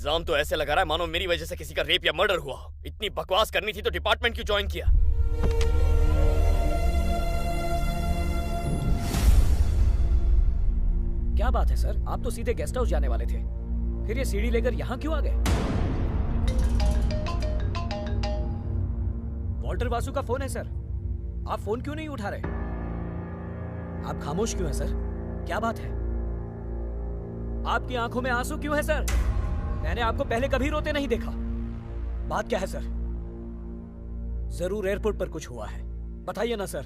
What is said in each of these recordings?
इल्जाम तो ऐसे लगा रहा है मानो मेरी वजह से किसी का रेप या मर्डर हुआ। इतनी बकवास करनी थी तो डिपार्टमेंट क्यों ज्वाइन किया? क्या बात है सर, आप तो सीधे गेस्ट हाउस जाने वाले थे, फिर ये सीढ़ी लेकर यहाँ क्यों आ गए? वॉल्टर वासु का फोन है सर, आप फोन क्यों नहीं उठा रहे? आप खामोश क्यों हैं सर? क्या बात है? आपकी आंखों में आंसू क्यों है सर? मैंने आपको पहले कभी रोते नहीं देखा। बात क्या है सर? जरूर एयरपोर्ट पर कुछ हुआ है, बताइए ना सर।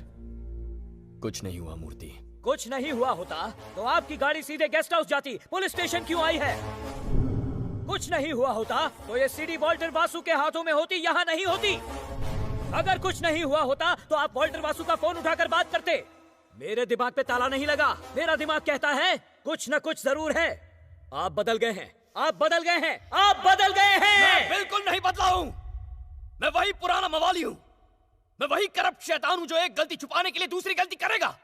कुछ नहीं हुआ मूर्ति। कुछ नहीं हुआ होता तो आपकी गाड़ी सीधे गेस्ट हाउस जाती, पुलिस स्टेशन क्यों आई है? कुछ नहीं हुआ होता तो ये सीडी वॉल्टर वासु के हाथों में होती, यहाँ नहीं होती। अगर कुछ नहीं हुआ होता तो आप वॉल्टर वासु का फोन उठाकर बात करते। मेरे दिमाग पे ताला नहीं लगा, मेरा दिमाग कहता है कुछ न कुछ जरूर है। आप बदल गए हैं, आप बदल गए हैं, आप बदल गए हैं। मैं बिल्कुल नहीं बदला हूँ, मैं वही पुराना मवाली हूँ। मैं वही करप्ट शैतान हूँ जो एक गलती छुपाने के लिए दूसरी गलती करेगा।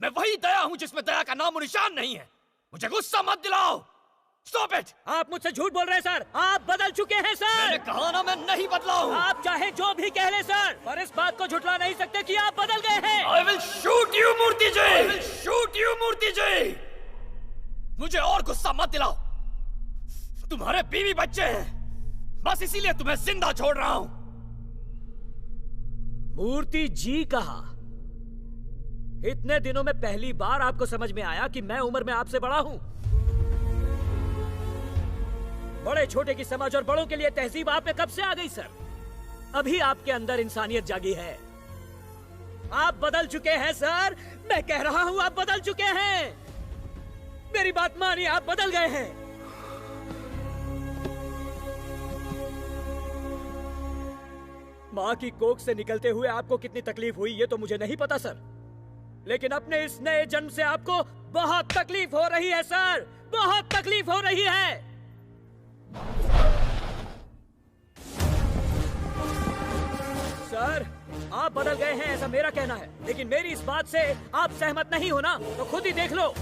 मैं वही दया हूँ जिसमें दया का नाम और निशान नहीं है। मुझे गुस्सा मत दिलाओ। Stop it! आप मुझसे झूठ बोल रहे हैं सर, आप बदल चुके हैं सर। मैंने कहा ना मैं नहीं बदला हूँ। आप चाहे जो भी कह ले सर, पर इस बात को झुठला नहीं सकते कि आप बदल गए हैं। I will shoot you Murthy ji. I will shoot you मूर्ति जी। मुझे और गुस्सा मत दिलाओ। तुम्हारे बीवी बच्चे हैं, बस इसीलिए तुम्हें जिंदा छोड़ रहा हूँ। मूर्ति जी कहा। इतने दिनों में पहली बार आपको समझ में आया कि मैं उम्र में आपसे बड़ा हूं। बड़े छोटे की समझ और बड़ों के लिए तहजीब आप में कब से आ गई सर? अभी आपके अंदर इंसानियत जागी है। आप बदल चुके हैं सर, मैं कह रहा हूं आप बदल चुके हैं। मेरी बात मानिए, आप बदल गए हैं। मां की कोख से निकलते हुए आपको कितनी तकलीफ हुई ये तो मुझे नहीं पता सर, लेकिन अपने इस नए जन्म से आपको बहुत तकलीफ हो रही है सर, बहुत तकलीफ हो रही है। सर आप बदल गए हैं ऐसा मेरा कहना है, लेकिन मेरी इस बात से आप सहमत नहीं हो ना, तो खुद ही देख लो।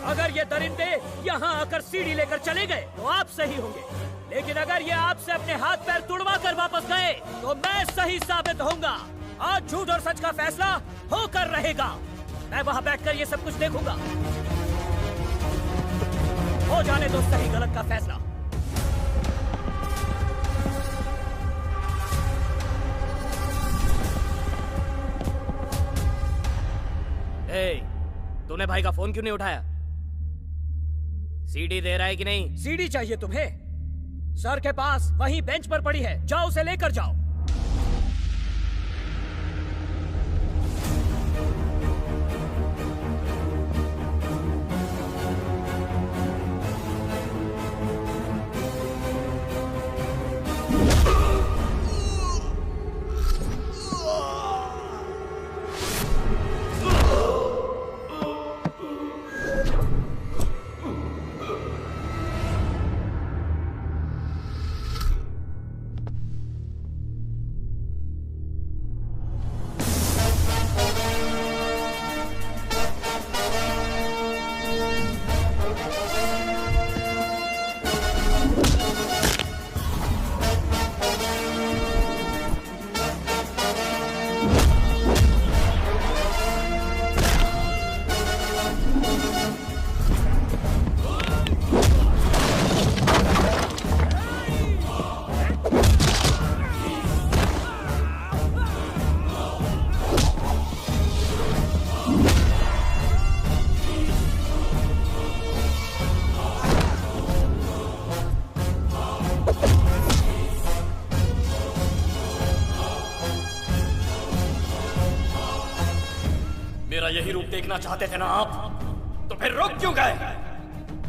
अगर ये दरिंदे यहाँ आकर सीढ़ी लेकर चले गए तो आप सही होंगे, लेकिन अगर ये आपसे अपने हाथ पैर तुड़वा कर वापस गए तो मैं सही साबित होऊंगा। आज झूठ और सच का फैसला होकर रहेगा। मैं वहां बैठकर ये सब कुछ देखूंगा। हो जाने दो सही गलत का फैसला। तूने भाई का फोन क्यों नहीं उठाया? सीडी दे रहा है कि नहीं? सीडी चाहिए तुम्हें? सर के पास वहीं बेंच पर पड़ी है, जाओ उसे लेकर जाओ। यही रूप देखना चाहते थे ना आप, तो फिर रुक क्यों गए?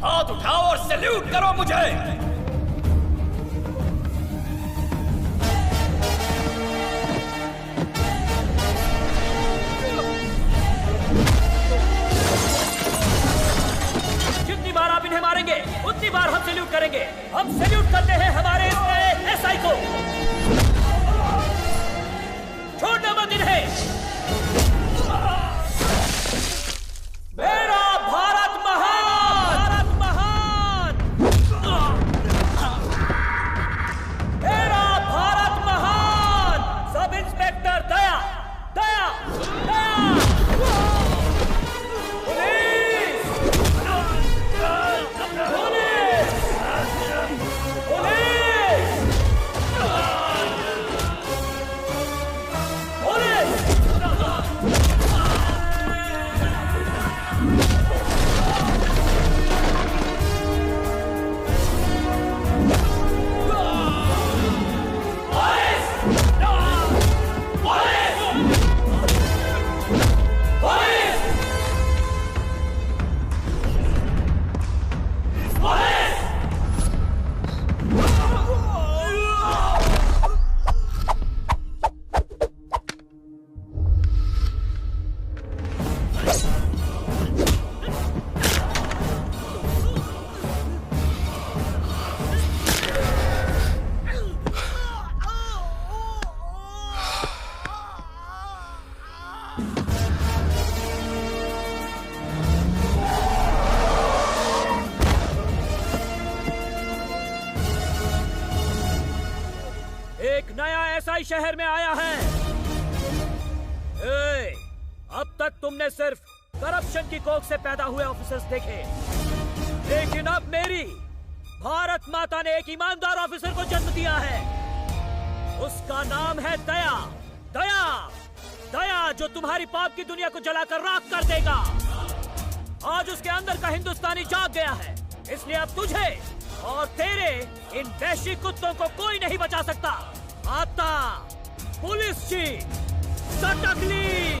हाथ उठाओ और सैल्यूट करो मुझे। जितनी बार आप इन्हें मारेंगे उतनी बार हम सैल्यूट करेंगे। हम सैल्यूट करते हैं हमारे इस नए एसआई को। छोड़ना मत इन्हें। मेरा भारत महान, भारत महान। मुंबई शहर में आया है। अब तक तुमने सिर्फ करप्शन की कोख से पैदा हुए ऑफिसर्स देखे, लेकिन अब मेरी भारत माता ने एक ईमानदार ऑफिसर को जन्म दिया है। उसका नाम है दया। दया, दया जो तुम्हारी पाप की दुनिया को जलाकर राख कर देगा। आज उसके अंदर का हिंदुस्तानी जाग गया है, इसलिए अब तुझे और तेरे इन वैश्य कुत्तों को कोई नहीं बचा सकता। आता पुलिस चीफ सटकली।